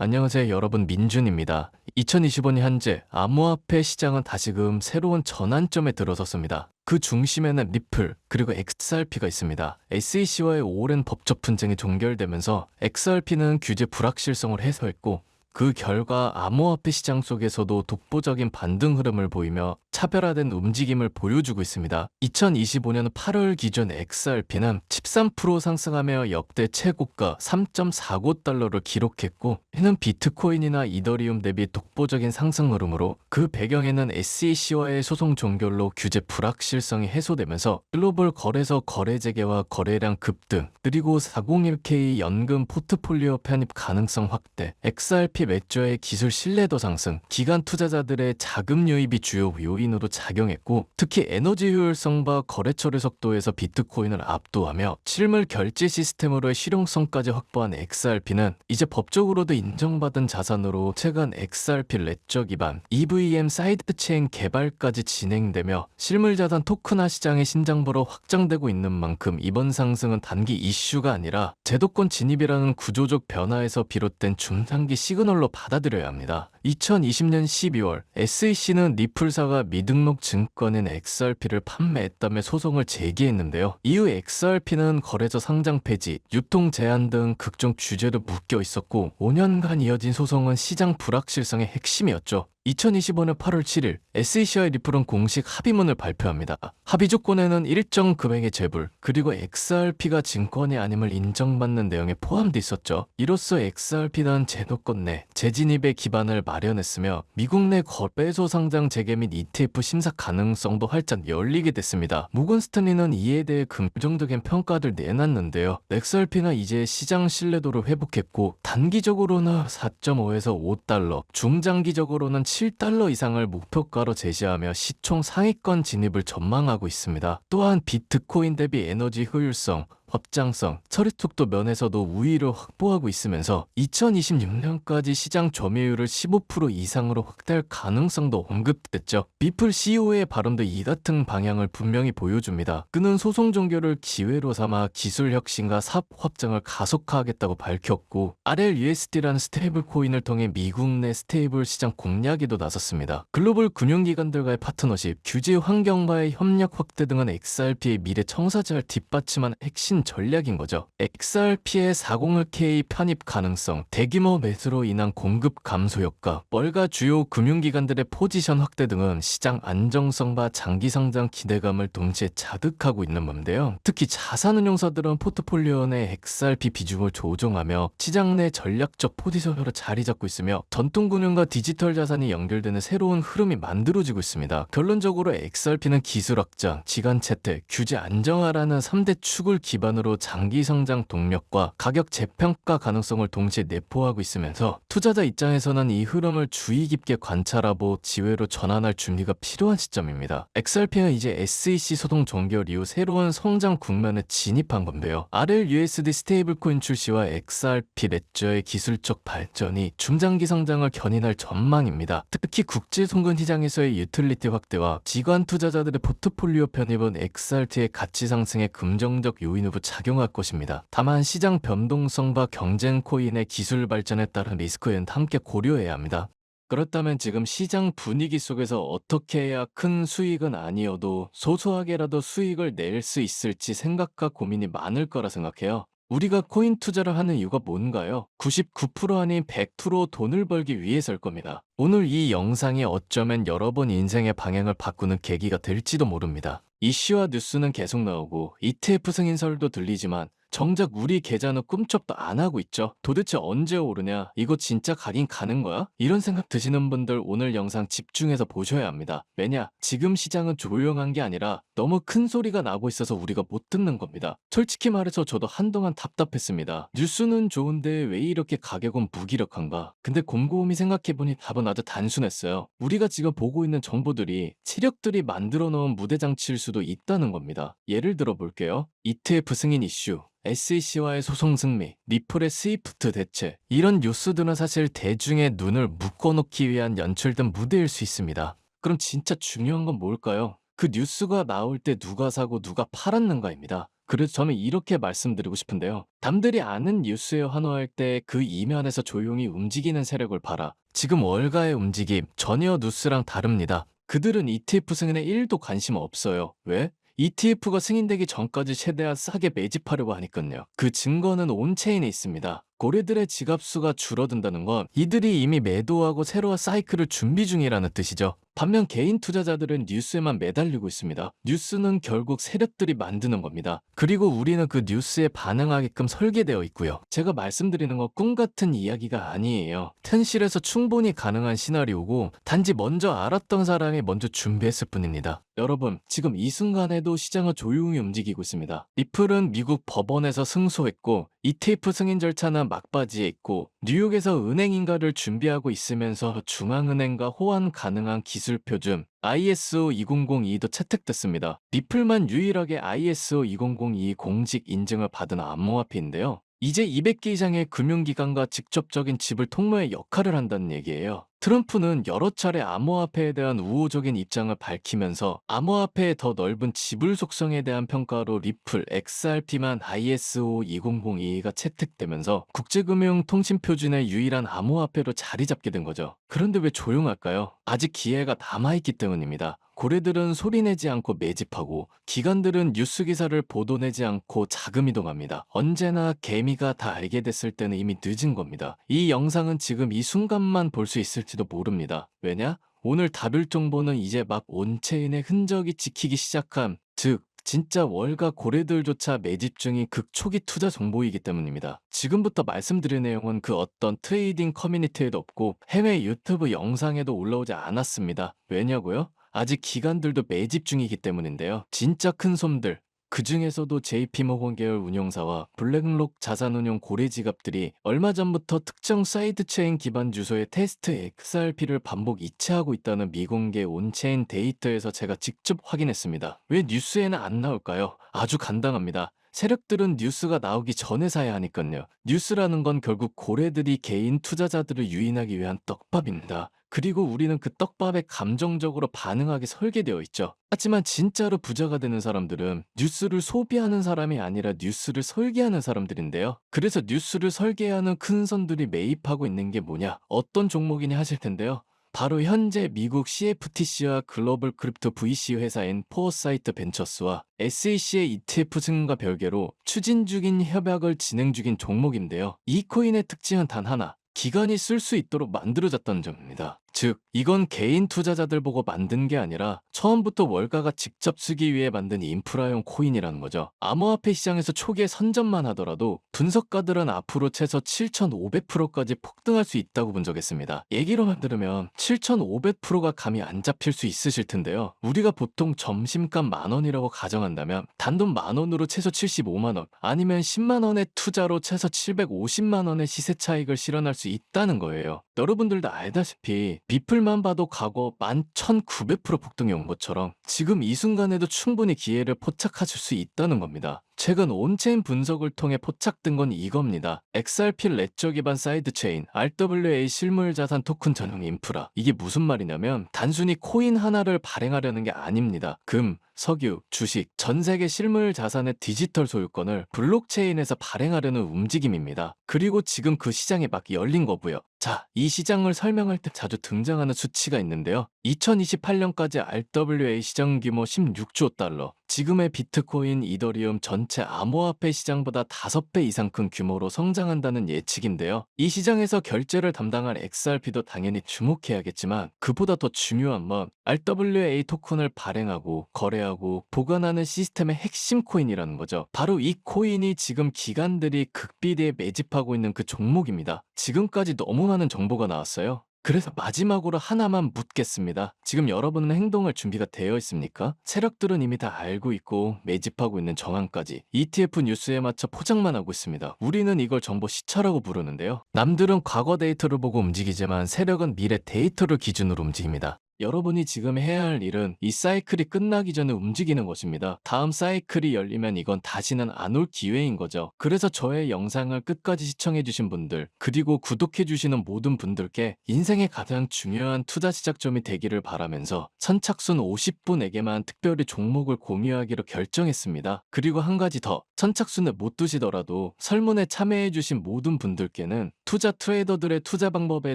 안녕하세요 여러분, 민준입니다. 2025년 현재 암호화폐 시장은 다시금 새로운 전환점에 들어섰습니다. 그 중심에는 리플 그리고 XRP가 있습니다. SEC와의 오랜 법적 분쟁이 종결되면서 XRP는 규제 불확실성을 해소했고, 그 결과 암호화폐 시장 속에서도 독보적인 반등 흐름을 보이며 차별화된 움직임을 보여주고 있습니다. 2025년 8월 기준 XRP는 13% 상승하며 역대 최고가 3.49달러를 기록했고, 이는 비트코인이나 이더리움 대비 독보적인 상승 흐름으로, 그 배경에는 SEC와의 소송 종결로 규제 불확실성이 해소되면서 글로벌 거래소 거래 재개와 거래량 급등, 그리고 401k 연금 포트폴리오 편입 가능성 확대, XRP 매조의 기술 신뢰도 상승, 기관 투자자들의 자금 유입이 주요 요인으로 작용했고, 특히 에너지 효율성과 거래 처리 속도에서 비트코인을 압도하며 실물 결제 시스템으로의 실용성까지 확보한 XRP는 이제 법적으로도 인정받은 자산으로, 최근 XRP 레저 기반 EVM 사이드체인 개발까지 진행되며 실물 자산 토큰화 시장의 신장부로 확장되고 있는 만큼, 이번 상승은 단기 이슈가 아니라 제도권 진입이라는 구조적 변화에서 비롯된 중장기 시그널로 받아들여야 합니다. 2020년 12월 SEC는 리플사가 미등록 증권인 XRP를 판매했다며 소송을 제기했는데요. 이후 XRP는 거래소 상장 폐지, 유통 제한 등 각종 규제로 묶여 있었고, 5년간 이어진 소송은 시장 불확실성의 핵심이었죠. 2025년 8월 7일 SEC와 리플은 공식 합의문을 발표합니다. 합의 조건에는 일정 금액의 재불, 그리고 XRP가 증권이 아님을 인정받는 내용이 포함돼 있었죠. 이로써 XRP는 제도권 내 재진입의 기반을 마련했으며, 미국 내 거래소 상장 재개 및 ETF 심사 가능성도 활짝 열리게 됐습니다. 모건 스탠리는 이에 대해 긍정적인 평가를 내놨는데요. XRP는 이제 시장 신뢰도를 회복했고, 단기적으로는 4.5에서 5달러, 중장기적으로는 7달러 이상을 목표가로 제시하며 시총 상위권 진입을 전망하고 있습니다. 또한 비트코인 대비 에너지 효율성, 확장성, 처리 속도 면에서도 우위를 확보하고 있으면서 2026년까지 시장 점유율을 15% 이상으로 확대할 가능성도 언급됐죠. 비플 CEO의 발언도 이 같은 방향을 분명히 보여줍니다. 그는 소송 종결을 기회로 삼아 기술 혁신과 사업 확장을 가속화하겠다고 밝혔고, RLUSD라는 스테이블 코인을 통해 미국 내 스테이블 시장 공략에도 나섰습니다. 글로벌 금융기관들과의 파트너십, 규제 환경과의 협력 확대 등은 XRP의 미래 청사자를 뒷받침한 핵심 전략인 거죠. XRP의 401k 편입 가능성, 대규모 매수로 인한 공급 감소 효과, 월가 주요 금융기관들의 포지션 확대 등은 시장 안정성과 장기 성장 기대감을 동시에 자극하고 있는 건데요. 특히 자산운용사들은 포트폴리오 내 XRP 비중을 조정하며 시장 내 전략적 포지션으로 자리 잡고 있으며, 전통금융과 디지털 자산이 연결되는 새로운 흐름이 만들어지고 있습니다. 결론적으로 XRP는 기술 확장, 지간 채택, 규제 안정화라는 3대 축을 기반으로 장기 성장 동력과 가격 재평가 가능성을 동시에 내포하고 있으면서, 투자자 입장에서는 이 흐름을 주의 깊게 관찰하고 지혜로 전환할 준비가 필요한 시점입니다. XRP는 이제 SEC 소송 종결 이후 새로운 성장 국면에 진입한 건데요. RLUSD 스테이블코인 출시와 XRP 레저의 기술적 발전이 중장기 성장을 견인할 전망입니다. 특히 국제 송금 시장에서의 유틸리티 확대와 기관 투자자들의 포트폴리오 편입은 XRP의 가치 상승에 긍정적 요인으로 작용할 것입니다. 다만 시장 변동성과 경쟁 코인의 기술 발전에 따른 리스크에는 함께 고려해야 합니다. 그렇다면 지금 시장 분위기 속에서 어떻게 해야 큰 수익은 아니어도 소소하게라도 수익을 낼 수 있을지 생각과 고민이 많을 거라 생각해요. 우리가 코인 투자를 하는 이유가 뭔가요? 99% 아닌 100% 돈을 벌기 위해서일 겁니다. 오늘 이 영상이 어쩌면 여러분 인생의 방향을 바꾸는 계기가 될지도 모릅니다. 이슈와 뉴스는 계속 나오고 ETF 승인설도 들리지만, 정작 우리 계좌는 꿈쩍도 안 하고 있죠. 도대체 언제 오르냐? 이거 진짜 가긴 가는 거야? 이런 생각 드시는 분들 오늘 영상 집중해서 보셔야 합니다. 왜냐? 지금 시장은 조용한 게 아니라 너무 큰 소리가 나고 있어서 우리가 못 듣는 겁니다. 솔직히 말해서 저도 한동안 답답했습니다. 뉴스는 좋은데 왜 이렇게 가격은 무기력한가? 근데 곰곰이 생각해보니 답은 아주 단순했어요. 우리가 지금 보고 있는 정보들이 세력들이 만들어 놓은 무대장치일 수도 있다는 겁니다. 예를 들어 볼게요. ETF 승인 이슈, SEC와의 소송 승리, 리플의 스위프트 대체, 이런 뉴스들은 사실 대중의 눈을 묶어놓기 위한 연출된 무대일 수 있습니다. 그럼 진짜 중요한 건 뭘까요? 그 뉴스가 나올 때 누가 사고 누가 팔았는가입니다. 그래서 저는 이렇게 말씀드리고 싶은데요. 남들이 아는 뉴스에 환호할 때 그 이면에서 조용히 움직이는 세력을 봐라. 지금 월가의 움직임 전혀 뉴스랑 다릅니다. 그들은 ETF 승인에 1도 관심 없어요. 왜? ETF가 승인되기 전까지 최대한 싸게 매집하려고 하니깐요. 그 증거는 온체인에 있습니다. 고래들의 지갑수가 줄어든다는 건 이들이 이미 매도하고 새로운 사이클을 준비 중이라는 뜻이죠. 반면 개인 투자자들은 뉴스에만 매달리고 있습니다. 뉴스는 결국 세력들이 만드는 겁니다. 그리고 우리는 그 뉴스에 반응하게끔 설계되어 있고요. 제가 말씀드리는 건 꿈 같은 이야기가 아니에요. 현실에서 충분히 가능한 시나리오고 단지 먼저 알았던 사람이 먼저 준비했을 뿐입니다. 여러분, 지금 이 순간에도 시장은 조용히 움직이고 있습니다. 리플은 미국 법원에서 승소했고 ETF 승인 절차는 막바지에 있고 뉴욕에서 은행 인가를 준비하고 있으면서 중앙은행과 호환 가능한 기술 표준 ISO 2002도 채택됐습니다. 리플만 유일하게 ISO 2002 공식 인증을 받은 암호화폐인데요. 이제 200개 이상의 금융기관과 직접적인 지불 통로의 역할을 한다는 얘기예요. 트럼프는 여러 차례 암호화폐에 대한 우호적인 입장을 밝히면서 암호화폐의 더 넓은 지불 속성에 대한 평가로 리플, XRP만 ISO 2002가 채택되면서 국제금융통신표준의 유일한 암호화폐로 자리 잡게 된 거죠. 그런데 왜 조용할까요? 아직 기회가 남아있기 때문입니다. 고래들은 소리내지 않고 매집하고 기관들은 뉴스 기사를 보도내지 않고 자금 이동합니다. 언제나 개미가 다 알게 됐을 때는 이미 늦은 겁니다. 이 영상은 지금 이 순간만 볼 수 있을지도 모릅니다. 왜냐? 오늘 다룰 정보는 이제 막 온체인의 흔적이 찍히기 시작한, 즉 진짜 월가 고래들조차 매집 중인 극초기 투자 정보이기 때문입니다. 지금부터 말씀드릴 내용은 그 어떤 트레이딩 커뮤니티에도 없고 해외 유튜브 영상에도 올라오지 않았습니다. 왜냐고요? 아직 기관들도 매집 중이기 때문인데요. 진짜 큰 솜들, 그 중에서도 JP모건 계열 운용사와 블랙록 자산운용 고래 지갑들이 얼마 전부터 특정 사이드체인 기반 주소의 테스트 XRP를 반복 이체하고 있다는 미공개 온체인 데이터에서 제가 직접 확인했습니다. 왜 뉴스에는 안 나올까요? 아주 간단합니다. 세력들은 뉴스가 나오기 전에 사야 하니깐요. 뉴스라는 건 결국 고래들이 개인 투자자들을 유인하기 위한 떡밥입니다. 그리고 우리는 그 떡밥에 감정적으로 반응하게 설계되어 있죠. 하지만 진짜로 부자가 되는 사람들은 뉴스를 소비하는 사람이 아니라 뉴스를 설계하는 사람들인데요. 그래서 뉴스를 설계하는 큰 선들이 매입하고 있는 게 뭐냐? 어떤 종목이냐 하실 텐데요. 바로 현재 미국 CFTC와 글로벌 크립토 VC 회사인 포어사이트 벤처스와 SEC의 ETF 승인과 별개로 추진 중인 협약을 진행 중인 종목인데요. 이 코인의 특징은 단 하나, 기관이 쓸 수 있도록 만들어졌다는 점입니다. 즉, 이건 개인 투자자들 보고 만든 게 아니라 처음부터 월가가 직접 쓰기 위해 만든 인프라용 코인이라는 거죠. 암호화폐 시장에서 초기에 선점만 하더라도 분석가들은 앞으로 최소 7,500%까지 폭등할 수 있다고 분석했습니다. 얘기로만 들으면 7,500%가 감이 안 잡힐 수 있으실 텐데요. 우리가 보통 점심값 10,000원이라고 가정한다면 단돈 10,000원으로 최소 75만원, 아니면 10만원의 투자로 최소 750만원의 시세 차익을 실현할 수 있다는 거예요. 여러분들도 알다시피 비플만 봐도 과거 11,900% 폭등이 온 것처럼 지금 이 순간에도 충분히 기회를 포착하실 수 있다는 겁니다. 최근 온체인 분석을 통해 포착된 건 이겁니다. XRP 레저 기반 사이드체인, RWA 실물 자산 토큰 전용 인프라. 이게 무슨 말이냐면 단순히 코인 하나를 발행하려는 게 아닙니다. 금, 석유, 주식, 전 세계 실물 자산의 디지털 소유권을 블록체인에서 발행하려는 움직임입니다. 그리고 지금 그 시장이 막 열린 거고요. 자, 이 시장을 설명할 때 자주 등장하는 수치가 있는데요. 2028년까지 RWA 시장 규모 16조 달러, 지금의 비트코인, 이더리움 전체 암호화폐 시장보다 5배 이상 큰 규모로 성장한다는 예측인데요. 이 시장에서 결제를 담당할 XRP도 당연히 주목해야겠지만 그보다 더 중요한 건 RWA 토큰을 발행하고 거래하고 보관하는 시스템의 핵심 코인이라는 거죠. 바로 이 코인이 지금 기관들이 극비대에 매집하고 있는 그 종목입니다. 지금까지 너무 많은 정보가 나왔어요. 그래서 마지막으로 하나만 묻겠습니다. 지금 여러분은 행동할 준비가 되어 있습니까? 세력들은 이미 다 알고 있고 매집하고 있는 정황까지 ETF 뉴스에 맞춰 포장만 하고 있습니다. 우리는 이걸 정보 시차라고 부르는데요. 남들은 과거 데이터를 보고 움직이지만 세력은 미래 데이터를 기준으로 움직입니다. 여러분이 지금 해야 할 일은 이 사이클이 끝나기 전에 움직이는 것입니다. 다음 사이클이 열리면 이건 다시는 안 올 기회인 거죠. 그래서 저의 영상을 끝까지 시청해주신 분들, 그리고 구독해주시는 모든 분들께 인생의 가장 중요한 투자 시작점이 되기를 바라면서 선착순 50분에게만 특별히 종목을 공유하기로 결정했습니다. 그리고 한 가지 더, 선착순에 못 드시더라도 설문에 참여해주신 모든 분들께는 투자 트레이더들의 투자 방법에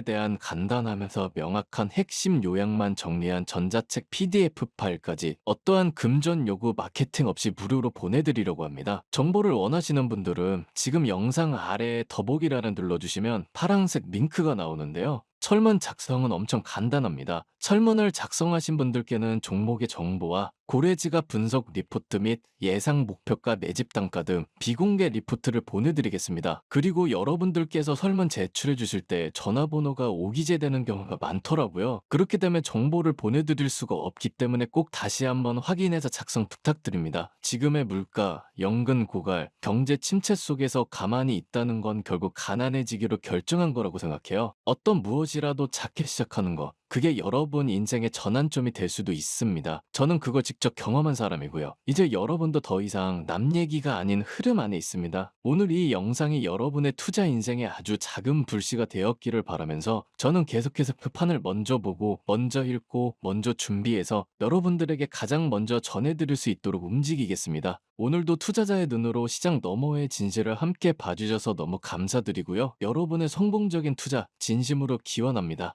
대한 간단하면서 명확한 핵심 요약만 정리한 전자책 PDF 파일까지 어떠한 금전 요구 마케팅 없이 무료로 보내드리려고 합니다. 정보를 원하시는 분들은 지금 영상 아래에 더보기란을 눌러주시면 파란색 링크가 나오는데요. 설문 작성은 엄청 간단합니다. 설문을 작성하신 분들께는 종목의 정보와 고래지갑 분석 리포트 및 예상 목표가 매집 단가 등 비공개 리포트를 보내드리겠습니다. 그리고 여러분들께서 설문 제출해 주실 때 전화번호가 오기재되는 경우가 많더라고요. 그렇게 되면 정보를 보내드릴 수가 없기 때문에 꼭 다시 한번 확인해서 작성 부탁드립니다. 지금의 물가, 연금 고갈, 경제 침체 속에서 가만히 있다는 건 결국 가난해지기로 결정한 거라고 생각해요. 어떤 무엇이라도 작게 시작하는 거, 그게 여러분 인생의 전환점이 될 수도 있습니다. 저는 그걸 직접 경험한 사람이고요. 이제 여러분도 더 이상 남 얘기가 아닌 흐름 안에 있습니다. 오늘 이 영상이 여러분의 투자 인생에 아주 작은 불씨가 되었기를 바라면서 저는 계속해서 그 판을 먼저 보고 먼저 읽고 먼저 준비해서 여러분들에게 가장 먼저 전해드릴 수 있도록 움직이겠습니다. 오늘도 투자자의 눈으로 시장 너머의 진실을 함께 봐주셔서 너무 감사드리고요. 여러분의 성공적인 투자 진심으로 기원합니다.